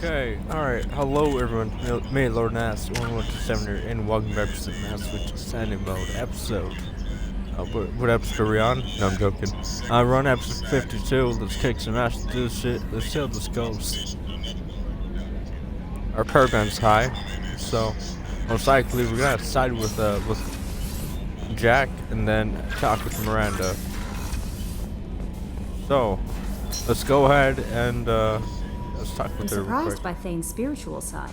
Okay, alright. Hello everyone. Me, Lord Nass, 117er, and welcome back to the Mass Switch Ascending Mode episode. What episode are we on? No, I'm joking. We're on episode 52. Let's kick some ass, do this shit. Let's see how this goes. Our paragon's high, so most likely we're gonna side with Jack and then talk with Miranda. So, let's go ahead and let's talk with her real surprised quick. by Thane's spiritual side.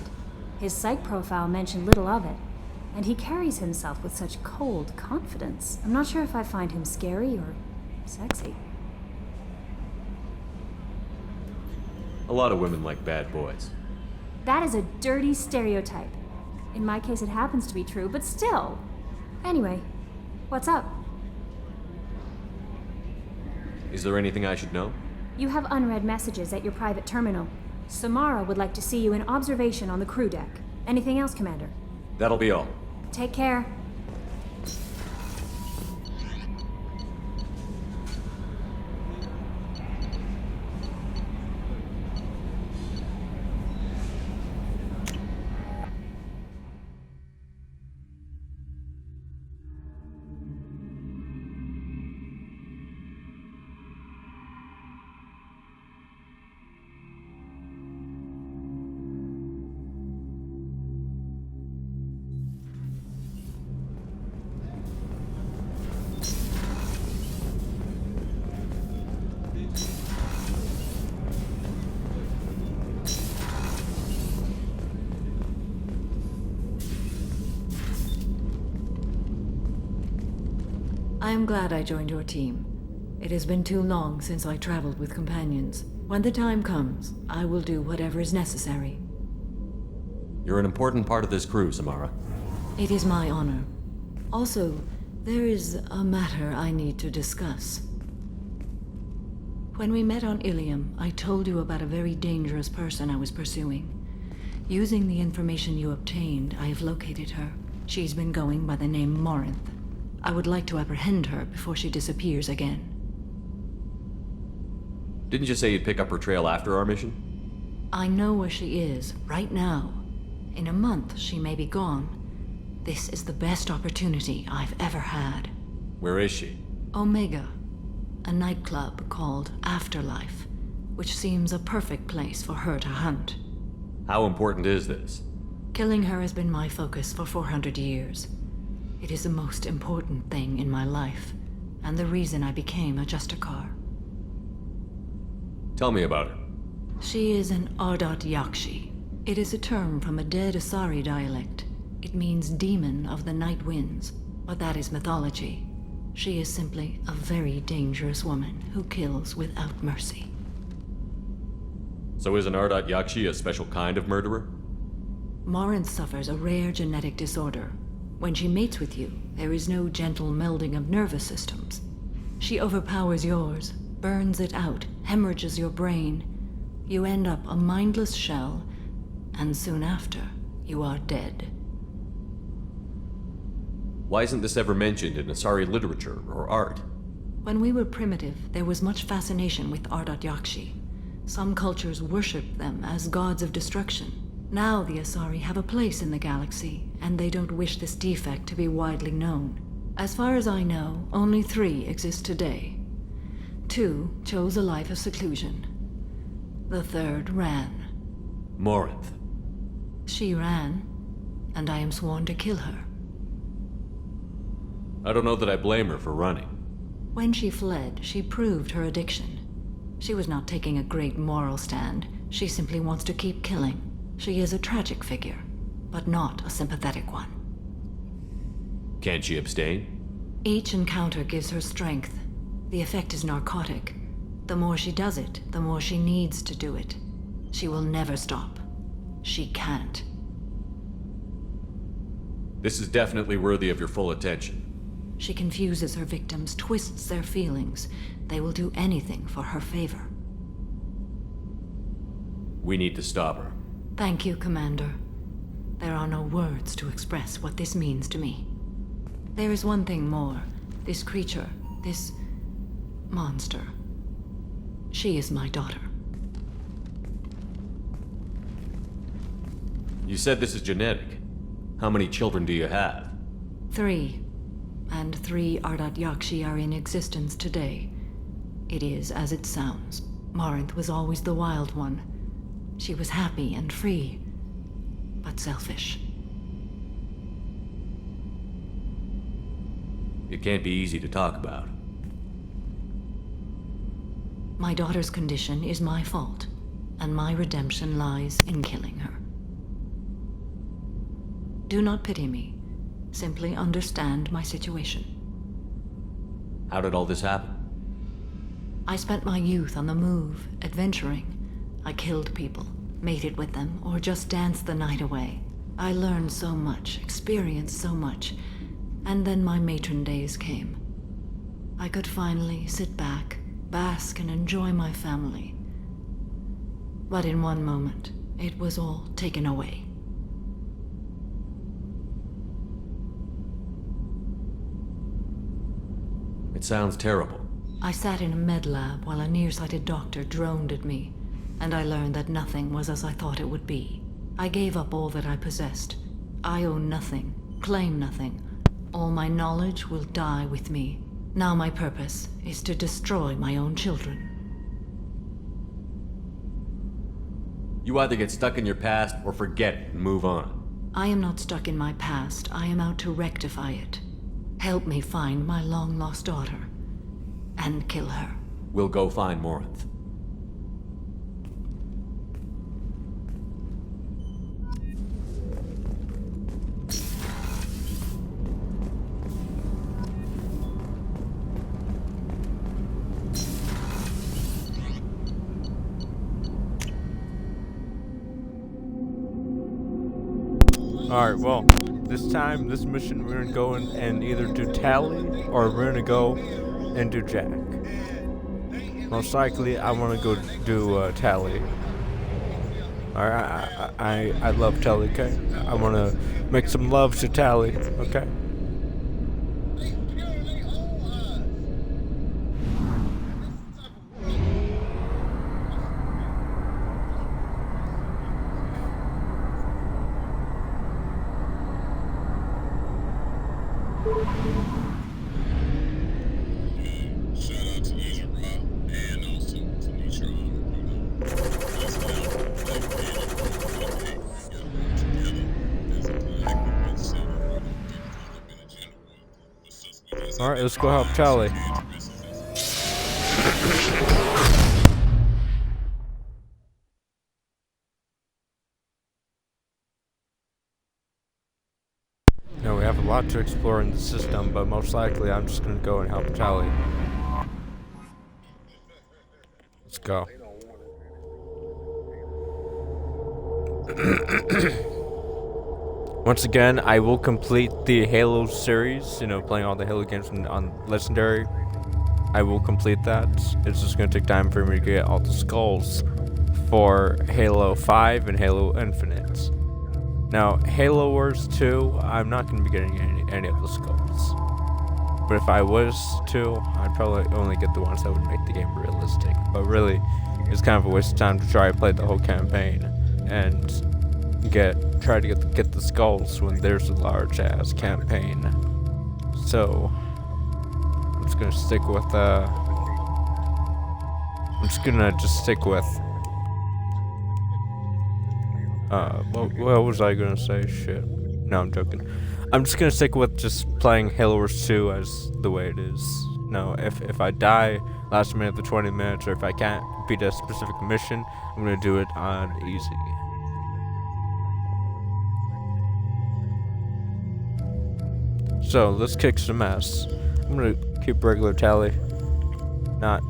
His psych profile mentioned little of it, and he carries himself with such cold confidence. I'm not sure if I find him scary or sexy. A lot of women like bad boys. That is a dirty stereotype. In my case, it happens to be true, but still. Anyway, what's up? Is there anything I should know? You have unread messages at your private terminal. Samara would like to see you in observation on the crew deck. Anything else, Commander? That'll be all. Take care. I am glad I joined your team. It has been too long since I traveled with companions. When the time comes, I will do whatever is necessary. You're an important part of this crew, Samara. It is my honor. Also, there is a matter I need to discuss. When we met on Ilium, I told you about a very dangerous person I was pursuing. Using the information you obtained, I have located her. She's been going by the name Morinth. I would like to apprehend her before she disappears again. Didn't you say you'd pick up her trail after our mission? I know where she is, right now. In a month, she may be gone. This is the best opportunity I've ever had. Where is she? Omega, a nightclub called Afterlife, which seems a perfect place for her to hunt. How important is this? Killing her has been my focus for 400 years. It is the most important thing in my life, and the reason I became a Justicar. Tell me about her. She is an Ardat Yakshi. It is a term from a dead Asari dialect. It means demon of the night winds, but that is mythology. She is simply a very dangerous woman who kills without mercy. So is an Ardat Yakshi a special kind of murderer? Morinth suffers a rare genetic disorder. When she mates with you, there is no gentle melding of nervous systems. She overpowers yours, burns it out, hemorrhages your brain. You end up a mindless shell, and soon after, you are dead. Why isn't this ever mentioned in Asari literature or art? When we were primitive, there was much fascination with Ardat Yakshi. Some cultures worshipped them as gods of destruction. Now the Asari have a place in the galaxy, and they don't wish this defect to be widely known. As far as I know, only 3 exist today. 2 chose a life of seclusion. The 3rd ran. Morinth. She ran, and I am sworn to kill her. I don't know that I blame her for running. When she fled, she proved her addiction. She was not taking a great moral stand. She simply wants to keep killing. She is a tragic figure, but not a sympathetic one. Can't she abstain? Each encounter gives her strength. The effect is narcotic. The more she does it, the more she needs to do it. She will never stop. She can't. This is definitely worthy of your full attention. She confuses her victims, twists their feelings. They will do anything for her favor. We need to stop her. Thank you, Commander. There are no words to express what this means to me. There is one thing more. This creature, this monster. She is my daughter. You said this is genetic. How many children do you have? 3. And 3 Ardat Yakshi are in existence today. It is as it sounds. Morinth was always the wild one. She was happy and free, but selfish. It can't be easy to talk about. My daughter's condition is my fault, and my redemption lies in killing her. Do not pity me. Simply understand my situation. How did all this happen? I spent my youth on the move, adventuring. I killed people, mated with them, or just danced the night away. I learned so much, experienced so much, and then my matron days came. I could finally sit back, bask, and enjoy my family. But in one moment, it was all taken away. It sounds terrible. I sat in a med lab while a nearsighted doctor droned at me, and I learned that nothing was as I thought it would be. I gave up all that I possessed. I own nothing, claim nothing. All my knowledge will die with me. Now my purpose is to destroy my own children. You either get stuck in your past or forget it and move on. I am not stuck in my past. I am out to rectify it. Help me find my long-lost daughter. And kill her. We'll go find Morinth. Alright, well, this time, this mission, we're gonna go in and either do Tali, or we're gonna go and do Jack. Most likely, I wanna go do Tali. Alright, I love Tali, okay? I wanna make some love to Tali, okay? Alright, let's go help Tali. Now we have a lot to explore in the system, but most likely I'm just gonna go and help Tali. Let's go. Once again, I will complete the Halo series, you know, playing all the Halo games on Legendary. I will complete that. It's just going to take time for me to get all the skulls for Halo 5 and Halo Infinite. Now, Halo Wars 2, I'm not going to be getting any of the skulls. But if I was to, I'd probably only get the ones that would make the game realistic. But really, it's kind of a waste of time to try to play the whole campaign and try to get the skulls when there's a large ass campaign. So I'm just gonna stick with what was I gonna say? Shit. No, I'm joking. I'm just gonna stick with just playing Halo Wars 2 as the way it is. No, if I die last minute of the 20 minutes, or if I can't beat a specific mission, I'm gonna do it on easy. So, let's kick some ass. I'm gonna keep regular Tali. Not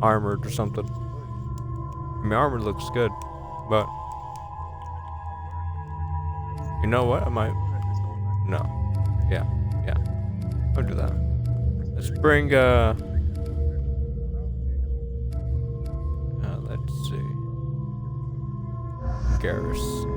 armored or something. I mean, armored looks good, but... You know what? I might... No. Yeah. I'll do that. Let's bring, let's see. Garrus.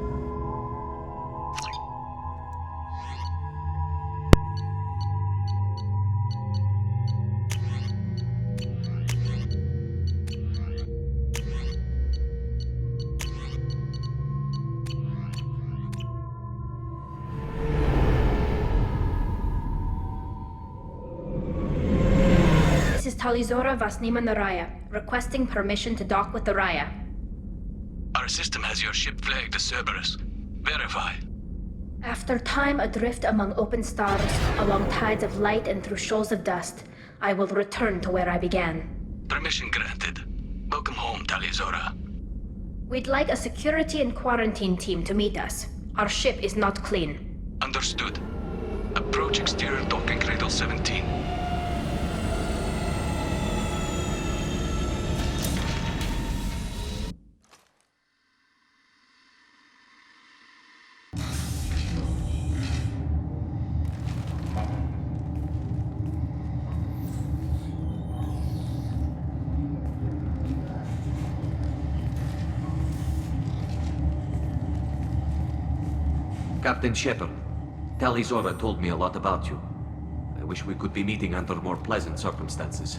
Talizora Vasnima Naraya, requesting permission to dock with the Raya. Our system has your ship flagged as Cerberus. Verify. After time adrift among open stars, along tides of light and through shoals of dust, I will return to where I began. Permission granted. Welcome home, Talizora. We'd like a security and quarantine team to meet us. Our ship is not clean. Understood. Approach exterior docking cradle 17. Captain Shepard, Talizora told me a lot about you. I wish we could be meeting under more pleasant circumstances.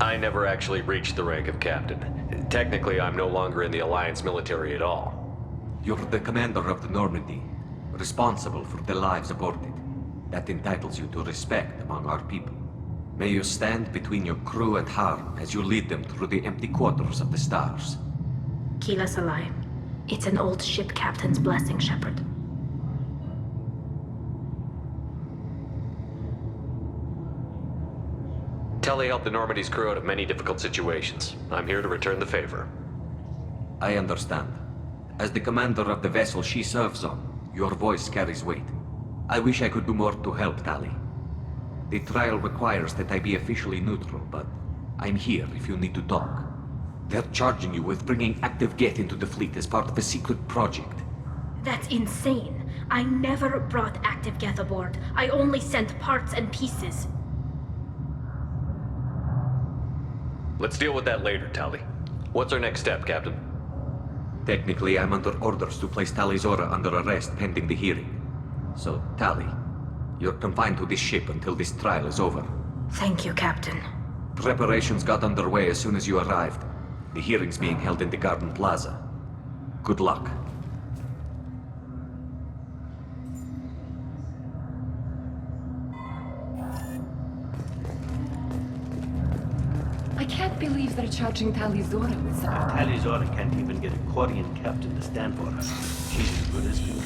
I never actually reached the rank of captain. Technically, I'm no longer in the Alliance military at all. You're the commander of the Normandy, responsible for the lives aborted. That entitles you to respect among our people. May you stand between your crew and harm as you lead them through the empty quarters of the stars. Kila Salai. It's an old ship captain's blessing, Shepard. Telly helped the Normandy's crew out of many difficult situations. I'm here to return the favor. I understand. As the commander of the vessel she serves on, your voice carries weight. I wish I could do more to help, Tali. The trial requires that I be officially neutral, but I'm here if you need to talk. They're charging you with bringing active Geth into the fleet as part of a secret project. That's insane. I never brought active Geth aboard. I only sent parts and pieces. Let's deal with that later, Tali. What's our next step, Captain? Technically, I'm under orders to place Talizora under arrest pending the hearing. So, Tali, you're confined to this ship until this trial is over. Thank you, Captain. Preparations got underway as soon as you arrived. The hearing's being held in the Garden Plaza. Good luck. I can't believe they're charging Talizora with something. Talizora can't even get a Quarian captain to stand for her. She's as good as new.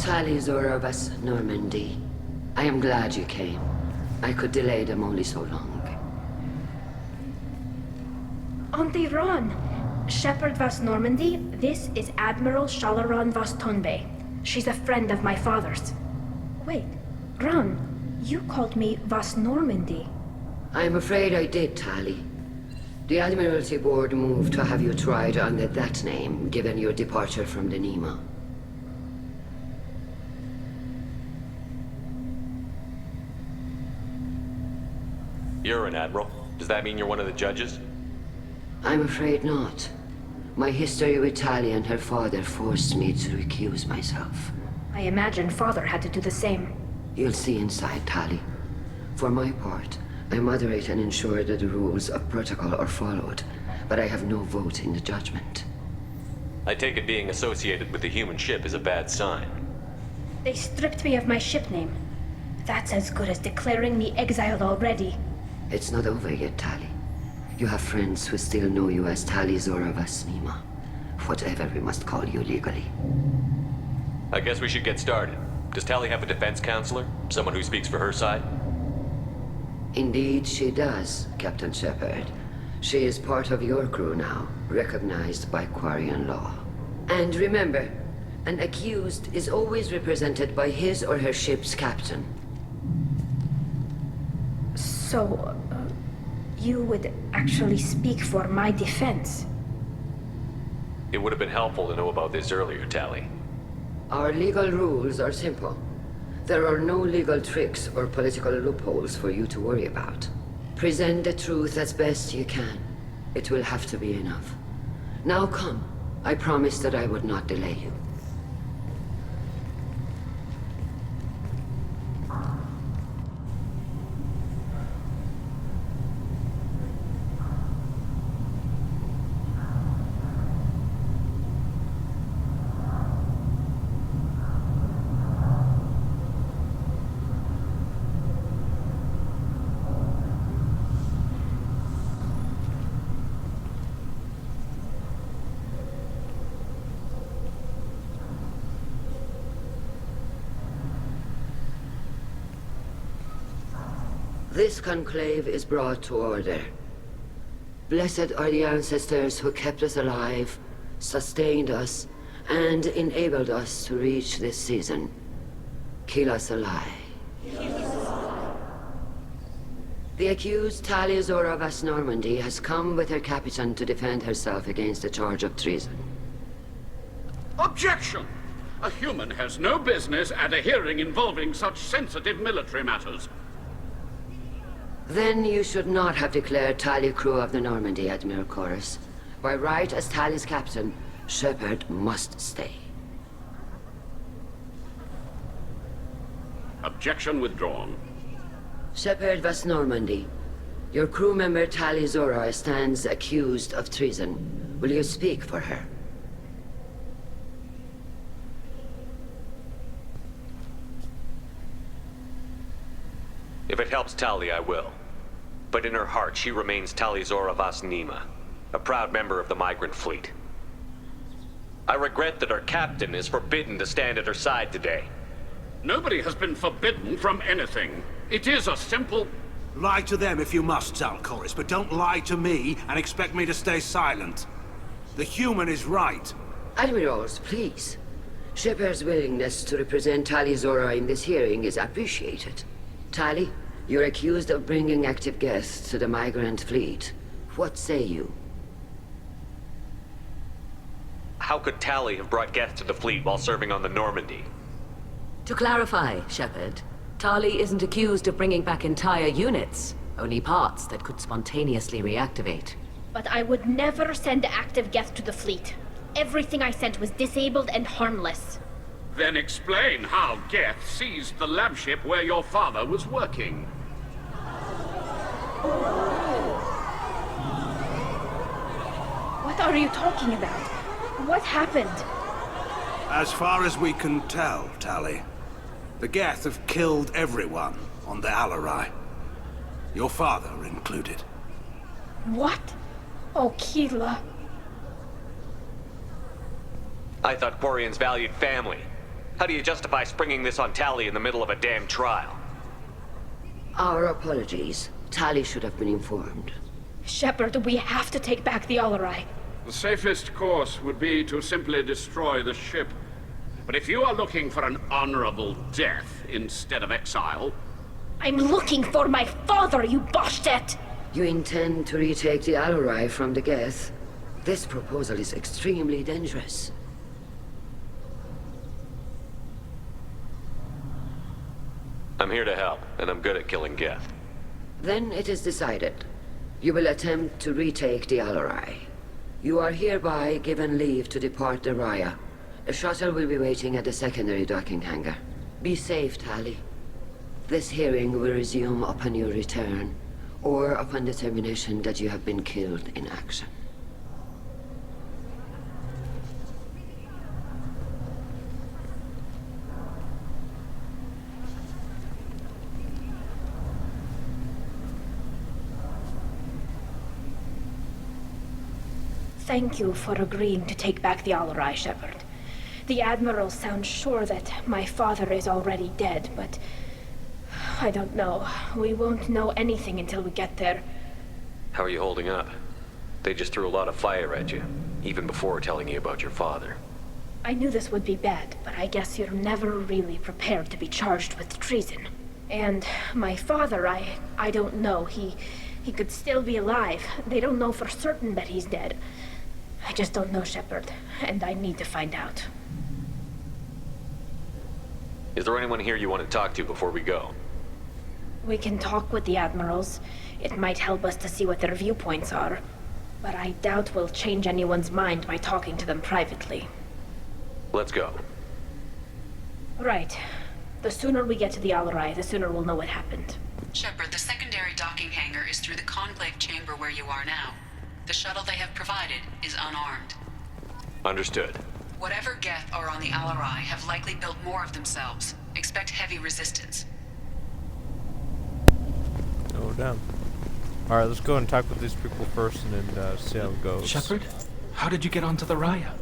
Talizora Vas Normandy. I am glad you came. I could delay them only so long. Auntie Ron! Shepard Vas Normandy, this is Admiral Shalaron Vas Tonbe. She's a friend of my father's. Wait, Ron, you called me Vas Normandy. I'm afraid I did, Tali. The Admiralty Board moved to have you tried under that name, given your departure from the Nima. You're an admiral. Does that mean you're one of the judges? I'm afraid not. My history with Tali and her father forced me to recuse myself. I imagine father had to do the same. You'll see inside, Tali. For my part, I moderate and ensure that the rules of protocol are followed, but I have no vote in the judgment. I take it being associated with the human ship is a bad sign. They stripped me of my ship name. That's as good as declaring me exiled already. It's not over yet, Tali. You have friends who still know you as Talizora Vas Nima. Whatever we must call you legally. I guess we should get started. Does Tali have a defense counselor? Someone who speaks for her side? Indeed she does, Captain Shepard. She is part of your crew now, recognized by Quarian law. And remember, an accused is always represented by his or her ship's captain. So, you would actually speak for my defense? It would have been helpful to know about this earlier, Tali. Our legal rules are simple. There are no legal tricks or political loopholes for you to worry about. Present the truth as best you can. It will have to be enough. Now come. I promised that I would not delay you. This conclave is brought to order. Blessed are the ancestors who kept us alive, sustained us, and enabled us to reach this season. Keep us alive. The accused Talia Zora Vas Normandy has come with her captain to defend herself against a charge of treason. Objection! A human has no business at a hearing involving such sensitive military matters. Then you should not have declared Talia crew of the Normandy, Admiral Chorus. By right as Talia's captain, Shepard must stay. Objection withdrawn. Shepard Vas Normandy, your crew member Talia Zora stands accused of treason. Will you speak for her? If it helps Tali, I will. But in her heart, she remains Talia Zora Vas Nima, a proud member of the migrant fleet. I regret that our captain is forbidden to stand at her side today. Nobody has been forbidden from anything. It is a simple... Lie to them if you must, Zalcoris, but don't lie to me and expect me to stay silent. The human is right. Admirals, please. Shepard's willingness to represent Talia Zora in this hearing is appreciated. Tali, you're accused of bringing active guests to the migrant fleet. What say you? How could Tali have brought guests to the fleet while serving on the Normandy? To clarify, Shepard, Tali isn't accused of bringing back entire units, only parts that could spontaneously reactivate. But I would never send active guests to the fleet. Everything I sent was disabled and harmless. Then explain how Geth seized the lab ship where your father was working. What are you talking about? What happened? As far as we can tell, Tali, the Geth have killed everyone on the Alarai. Your father included. What? Oh, Keela. I thought Quarians valued family. How do you justify springing this on Tali in the middle of a damn trial? Our apologies. Tali should have been informed. Shepard, we have to take back the Alarai. The safest course would be to simply destroy the ship. But if you are looking for an honorable death instead of exile... I'm looking for my father, you bastet! You intend to retake the Alarai from the Geth? This proposal is extremely dangerous. I'm here to help, and I'm good at killing Geth. Then it is decided. You will attempt to retake the Alarai. You are hereby given leave to depart the Raya. A shuttle will be waiting at the secondary docking hangar. Be safe, Tali. This hearing will resume upon your return, or upon determination that you have been killed in action. Thank you for agreeing to take back the Alarai, Shepard. The Admiral sounds sure that my father is already dead, but... I don't know. We won't know anything until we get there. How are you holding up? They just threw a lot of fire at you, even before telling you about your father. I knew this would be bad, but I guess you're never really prepared to be charged with treason. And my father, I don't know. He could still be alive. They don't know for certain that he's dead. I just don't know, Shepard, and I need to find out. Is there anyone here you want to talk to before we go? We can talk with the Admirals. It might help us to see what their viewpoints are. But I doubt we'll change anyone's mind by talking to them privately. Let's go. Right. The sooner we get to the Alarai, the sooner we'll know what happened. Shepard, the secondary docking hangar is through the conclave chamber where you are now. The shuttle they have provided is unarmed. Understood. Whatever Geth are on the Alarai have likely built more of themselves. Expect heavy resistance. Oh, damn. Alright, let's go and talk with these people first and then see how it goes. Shepard? How did you get onto the Raya?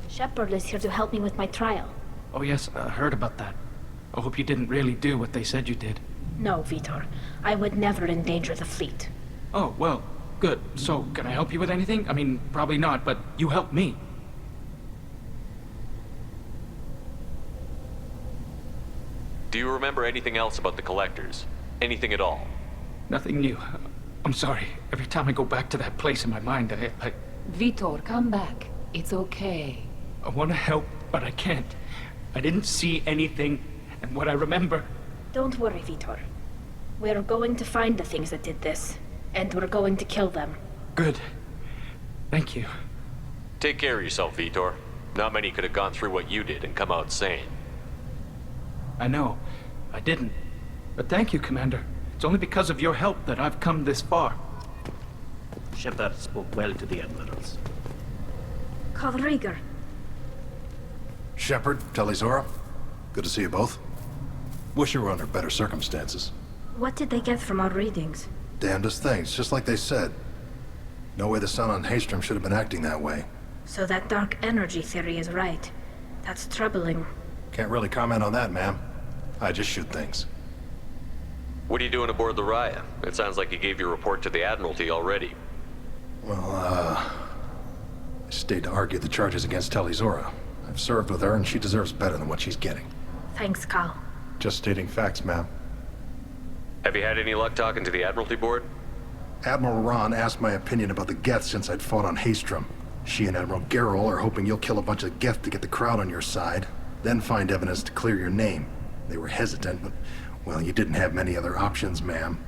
Shepard is here to help me with my trial. Oh yes, I heard about that. I hope you didn't really do what they said you did. No, Vitor. I would never endanger the fleet. Oh, well, good. So, can I help you with anything? I mean, probably not, but you helped me. Do you remember anything else about the Collectors? Anything at all? Nothing new. I'm sorry. Every time I go back to that place in my mind, I Vitor, come back. It's okay. want to help, but I can't. I didn't see anything, and what I remember... Don't worry, Vitor. We're going to find the things that did this, and we're going to kill them. Good. Thank you. Take care of yourself, Vitor. Not many could have gone through what you did and come out sane. I know. I didn't. But thank you, Commander. It's only because of your help that I've come this far. Shepard spoke well to the admirals. Call Rieger. Shepard, Tali'Zorah. Good to see you both. Wish you were under better circumstances. What did they get from our readings? Damnedest things, just like they said. No way the sun on Haestrom should have been acting that way. So that dark energy theory is right. That's troubling. Can't really comment on that, ma'am. I just shoot things. What are you doing aboard the Raya? It sounds like you gave your report to the Admiralty already. Well, I stayed to argue the charges against Tali'Zorah. I've served with her, and she deserves better than what she's getting. Thanks, Cal. Just stating facts, ma'am. Have you had any luck talking to the Admiralty Board? Admiral Ron asked my opinion about the Geth since I'd fought on Haestrom. She and Admiral Gerrel are hoping you'll kill a bunch of Geth to get the crowd on your side, then find evidence to clear your name. They were hesitant, but, well, you didn't have many other options, ma'am.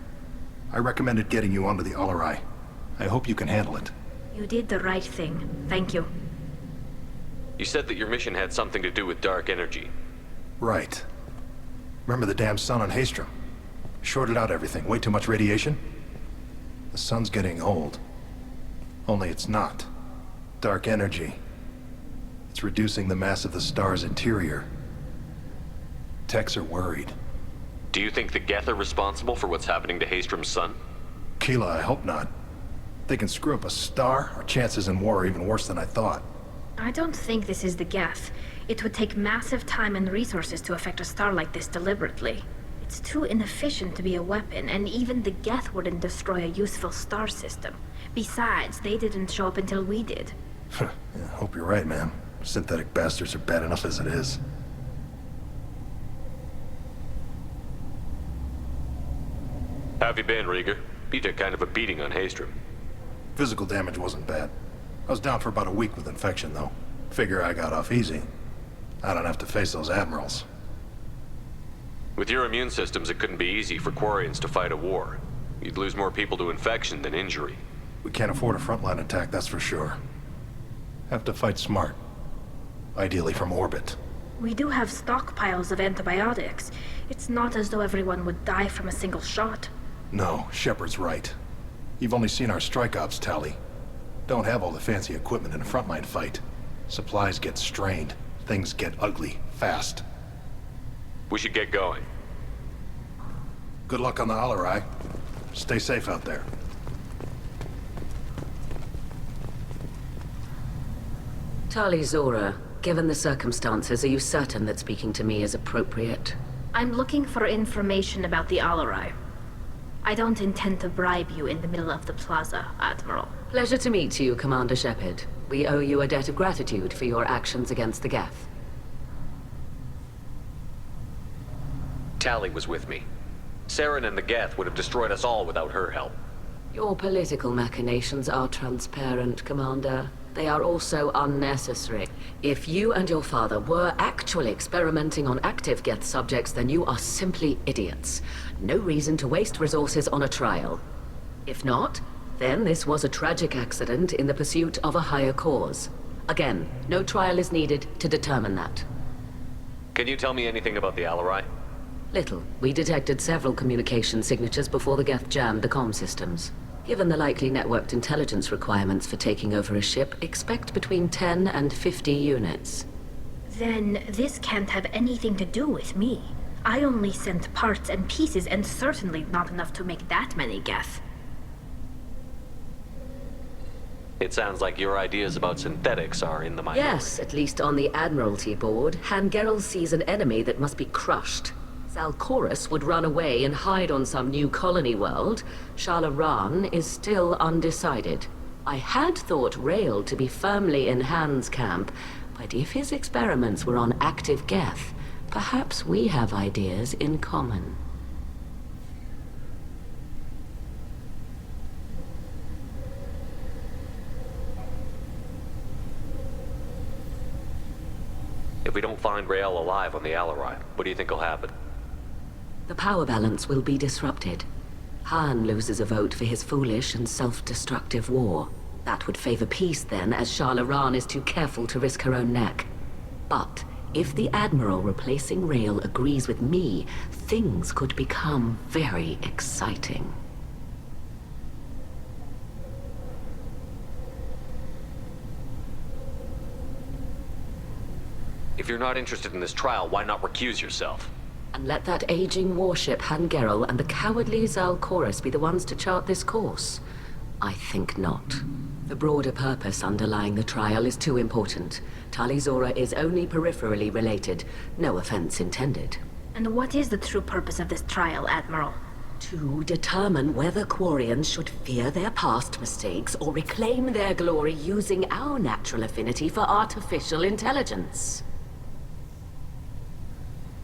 I recommended getting you onto the Alarai. I hope you can handle it. You did the right thing. Thank you. You said that your mission had something to do with dark energy. Right. Remember the damn sun on Haestrom? Shorted out everything. Way too much radiation? The sun's getting old. Only it's not. Dark energy. It's reducing the mass of the star's interior. Techs are worried. Do you think the Geth are responsible for what's happening to Haestrom's sun? Keela, I hope not. They can screw up a star, our chances in war are even worse than I thought. I don't think this is the Geth. It would take massive time and resources to affect a star like this deliberately. It's too inefficient to be a weapon, and even the Geth wouldn't destroy a useful star system. Besides, they didn't show up until we did. Yeah, hope you're right, man. Synthetic bastards are bad enough as it is. How have you been, Rieger? You took kind of a beating on Haestrom. Physical damage wasn't bad. I was down for about a week with infection, though. Figure I got off easy. I don't have to face those admirals. With your immune systems, it couldn't be easy for Quarians to fight a war. You'd lose more people to infection than injury. We can't afford a frontline attack, that's for sure. Have to fight smart. Ideally from orbit. We do have stockpiles of antibiotics. It's not as though everyone would die from a single shot. No, Shepard's right. You've only seen our strike ops tally. Don't have all the fancy equipment in a frontline fight. Supplies get strained. Things get ugly, fast. We should get going. Good luck on the Alarai. Stay safe out there. Tali'Zorah, given the circumstances, are you certain that speaking to me is appropriate? I'm looking for information about the Alarai. I don't intend to bribe you in the middle of the plaza, Admiral. Pleasure to meet you, Commander Shepard. We owe you a debt of gratitude for your actions against the Geth. Tali was with me. Saren and the Geth would have destroyed us all without her help. Your political machinations are transparent, Commander. They are also unnecessary. If you and your father were actually experimenting on active Geth subjects, then you are simply idiots. No reason to waste resources on a trial. If not, then this was a tragic accident in the pursuit of a higher cause. Again, no trial is needed to determine that. Can you tell me anything about the Alarai? Little. We detected several communication signatures before the Geth jammed the comm systems. Given the likely networked intelligence requirements for taking over a ship, expect between 10 and 50 units. Then this can't have anything to do with me. I only sent parts and pieces, and certainly not enough to make that many Geth. It sounds like your ideas about synthetics are in the minority. Yes, at least on the Admiralty board, Han Gerrel sees an enemy that must be crushed. Zalcorus would run away and hide on some new colony world. Shalaran is still undecided. I had thought Rael to be firmly in Han's camp, but if his experiments were on active Geth, perhaps we have ideas in common. If we don't find Rael alive on the Alarai, what do you think will happen? The power balance will be disrupted. Han loses a vote for his foolish and self-destructive war. That would favor peace then, as Shalaran is too careful to risk her own neck. But if the Admiral replacing Rael agrees with me, things could become very exciting. If you're not interested in this trial, why not recuse yourself? And let that aging warship Han Gerrel and the cowardly Zalcorus be the ones to chart this course? I think not. The broader purpose underlying the trial is too important. Tali Zora is only peripherally related. No offense intended. And what is the true purpose of this trial, Admiral? To determine whether Quarians should fear their past mistakes or reclaim their glory using our natural affinity for artificial intelligence.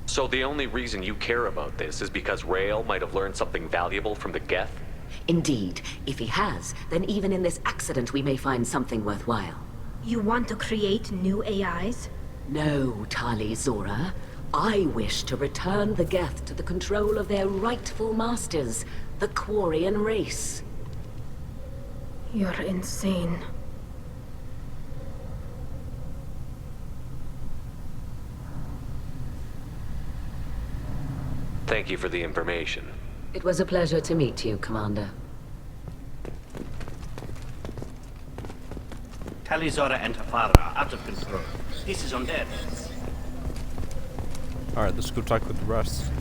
So the only reason you care about this is because Rael might have learned something valuable from the Geth? Indeed. If he has, then even in this accident we may find something worthwhile. You want to create new AIs? No, Tali Zora. I wish to return the Geth to the control of their rightful masters, the Quarian race. You're insane. Thank you for the information. It was a pleasure to meet you, Commander. Tali Zora and her father are out of control. This is on their heads. Alright, let's go talk with the rest.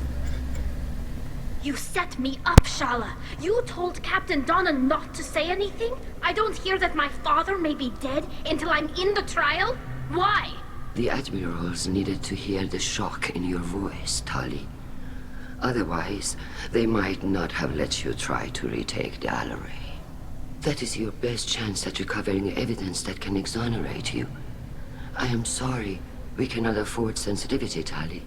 You set me up, Shala. You told Captain Donna not to say anything? I don't hear that my father may be dead until I'm in the trial? Why? The Admirals needed to hear the shock in your voice, Tali. Otherwise, they might not have let you try to retake the Alarai. That is your best chance at recovering evidence that can exonerate you. I am sorry. We cannot afford sensitivity, Tali.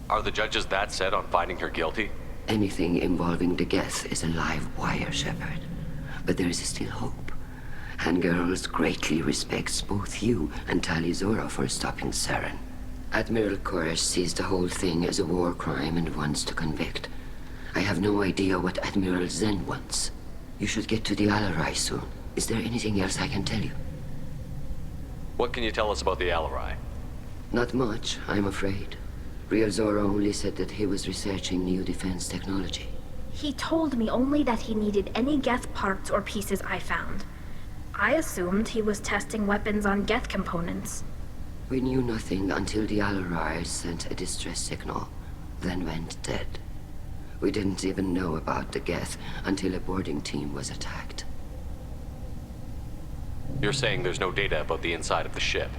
Are the judges that set on finding her guilty? Anything involving the Geth is a live wire, Shepard. But there is still hope. Han Gerrel greatly respects both you and Tali Zora for stopping Saren. Admiral Koresh sees the whole thing as a war crime and wants to convict. I have no idea what Admiral Zen wants. You should get to the Alarai soon. Is there anything else I can tell you? What can you tell us about the Alarai? Not much, I'm afraid. Real Zora only said that he was researching new defense technology. He told me only that he needed any Geth parts or pieces I found. I assumed he was testing weapons on Geth components. We knew nothing until the Alarai sent a distress signal, then went dead. We didn't even know about the Geth until a boarding team was attacked. You're saying there's no data about the inside of the ship?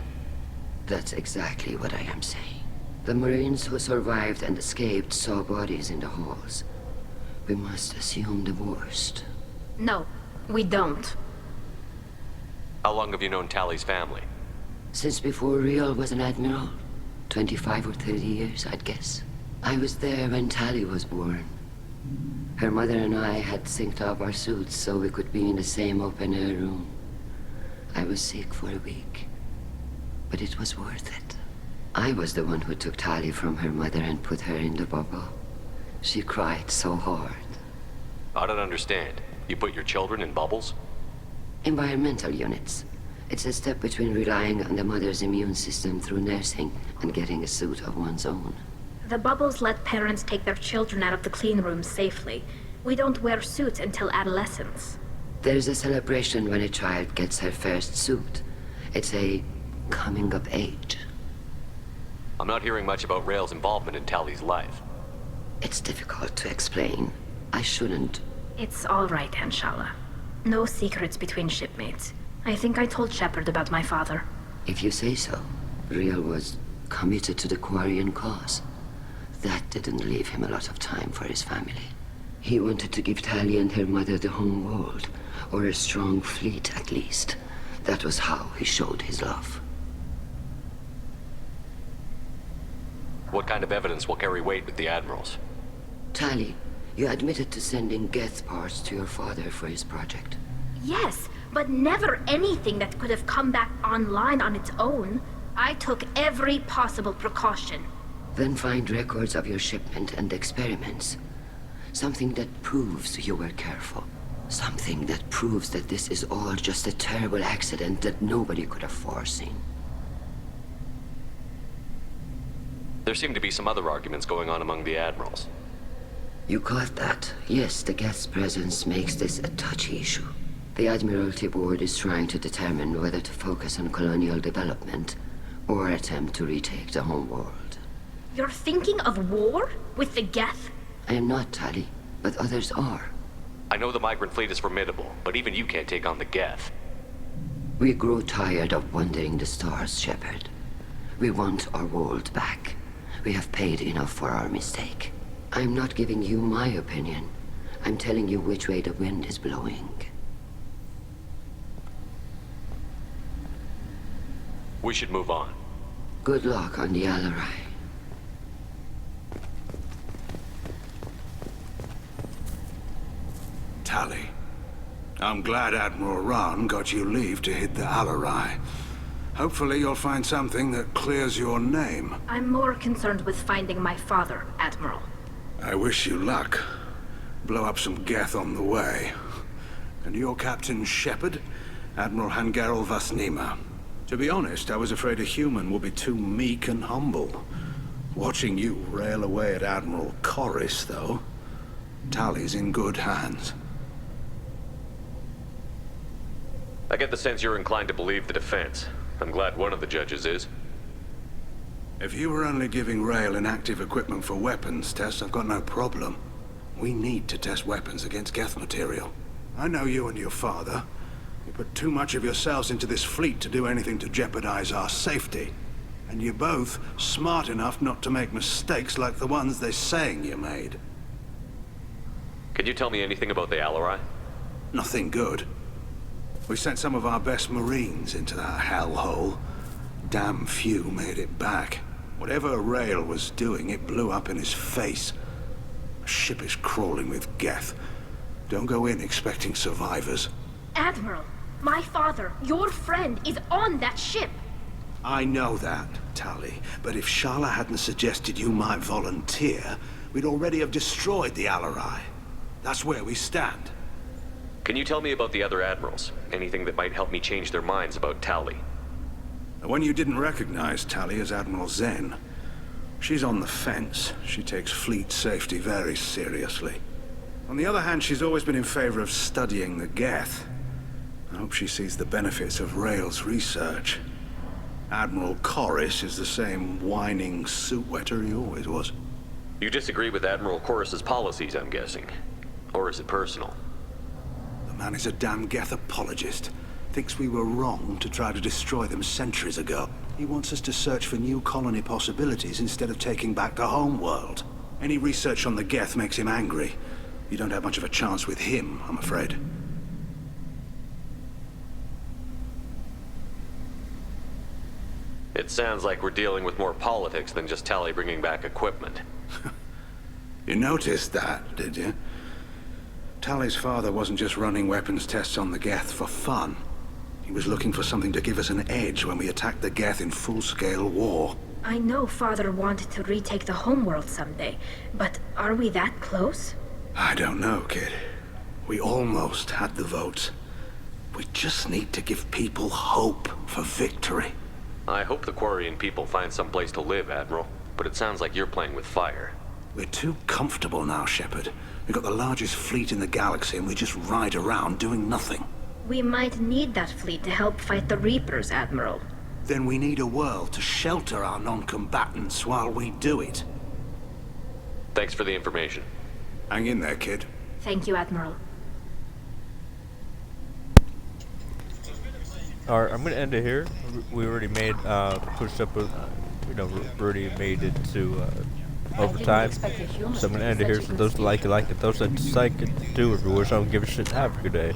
That's exactly what I am saying. The Marines who survived and escaped saw bodies in the halls. We must assume the worst. No, we don't. How long have you known Tali's family? Since before Real was an admiral. 25 or 30 years, I'd guess. I was there when Tali was born. Her mother and I had synced up our suits so we could be in the same open-air room. I was sick for a week, but it was worth it. I was the one who took Tali from her mother and put her in the bubble. She cried so hard. I don't understand. You put your children in bubbles? Environmental units. It's a step between relying on the mother's immune system through nursing and getting a suit of one's own. The bubbles let parents take their children out of the clean rooms safely. We don't wear suits until adolescence. There's a celebration when a child gets her first suit. It's a coming of age. I'm not hearing much about Rael's involvement in Tali's life. It's difficult to explain. I shouldn't. It's all right, Anshala. No secrets between shipmates. I think I told Shepard about my father. If you say so. Riel was committed to the Quarian cause. That didn't leave him a lot of time for his family. He wanted to give Tali and her mother the home world, or a strong fleet at least. That was how he showed his love. What kind of evidence will carry weight with the Admirals? Tali, you admitted to sending Geth parts to your father for his project. Yes, but never anything that could have come back online on its own. I took every possible precaution. Then find records of your shipment and experiments. Something that proves you were careful. Something that proves that this is all just a terrible accident that nobody could have foreseen. There seem to be some other arguments going on among the Admirals. You caught that? Yes, the Geth's presence makes this a touchy issue. The Admiralty Board is trying to determine whether to focus on colonial development or attempt to retake the home world. You're thinking of war? With the Geth? I am not, Tali, but others are. I know the migrant fleet is formidable, but even you can't take on the Geth. We grow tired of wandering the stars, Shepard. We want our world back. We have paid enough for our mistake. I'm not giving you my opinion. I'm telling you which way the wind is blowing. We should move on. Good luck on the Alarai. Tali, I'm glad Admiral Rahn got you leave to hit the Alarai. Hopefully you'll find something that clears your name. I'm more concerned with finding my father, Admiral. I wish you luck. Blow up some Geth on the way. And your Captain Shepard, Admiral Hangarel Vasnima. To be honest, I was afraid a human would be too meek and humble. Watching you rail away at Admiral Corris, though, Tali's in good hands. I get the sense you're inclined to believe the defense. I'm glad one of the judges is. If you were only giving Rail inactive equipment for weapons tests, I've got no problem. We need to test weapons against Geth material. I know you and your father. You put too much of yourselves into this fleet to do anything to jeopardize our safety. And you're both smart enough not to make mistakes like the ones they're saying you made. Can you tell me anything about the Alarai? Nothing good. We sent some of our best Marines into that hellhole. Damn few made it back. Whatever Rail was doing, it blew up in his face. The ship is crawling with Geth. Don't go in expecting survivors. Admiral, my father, your friend, is on that ship. I know that, Tali, but if Shala hadn't suggested you might volunteer, we'd already have destroyed the Alarai. That's where we stand. Can you tell me about the other Admirals? Anything that might help me change their minds about Tali? The one you didn't recognize, Tali, is Admiral Zen. She's on the fence. She takes fleet safety very seriously. On the other hand, she's always been in favor of studying the Geth. I hope she sees the benefits of Rail's research. Admiral Corris is the same whining suit-wetter he always was. You disagree with Admiral Corris's policies, I'm guessing. Or is it personal? The man is a damn Geth apologist. Thinks we were wrong to try to destroy them centuries ago. He wants us to search for new colony possibilities instead of taking back the home world. Any research on the Geth makes him angry. You don't have much of a chance with him, I'm afraid. It sounds like we're dealing with more politics than just Tali bringing back equipment. You noticed that, did you? Tali's father wasn't just running weapons tests on the Geth for fun. He was looking for something to give us an edge when we attacked the Geth in full-scale war. I know Father wanted to retake the homeworld someday, but are we that close? I don't know, kid. We almost had the votes. We just need to give people hope for victory. I hope the Quarian people find some place to live, Admiral. But it sounds like you're playing with fire. We're too comfortable now, Shepard. We've got the largest fleet in the galaxy and we just ride around doing nothing. We might need that fleet to help fight the Reapers, Admiral. Then we need a world to shelter our non-combatants while we do it. Thanks for the information. Hang in there, kid. Thank you, Admiral. Alright, I'm gonna end it here. We already made, pushed up with, we already made it to, overtime. So I'm gonna end it here. So those that like it, those that dislike it, do it. Viewers, I don't give a shit. Have a good day.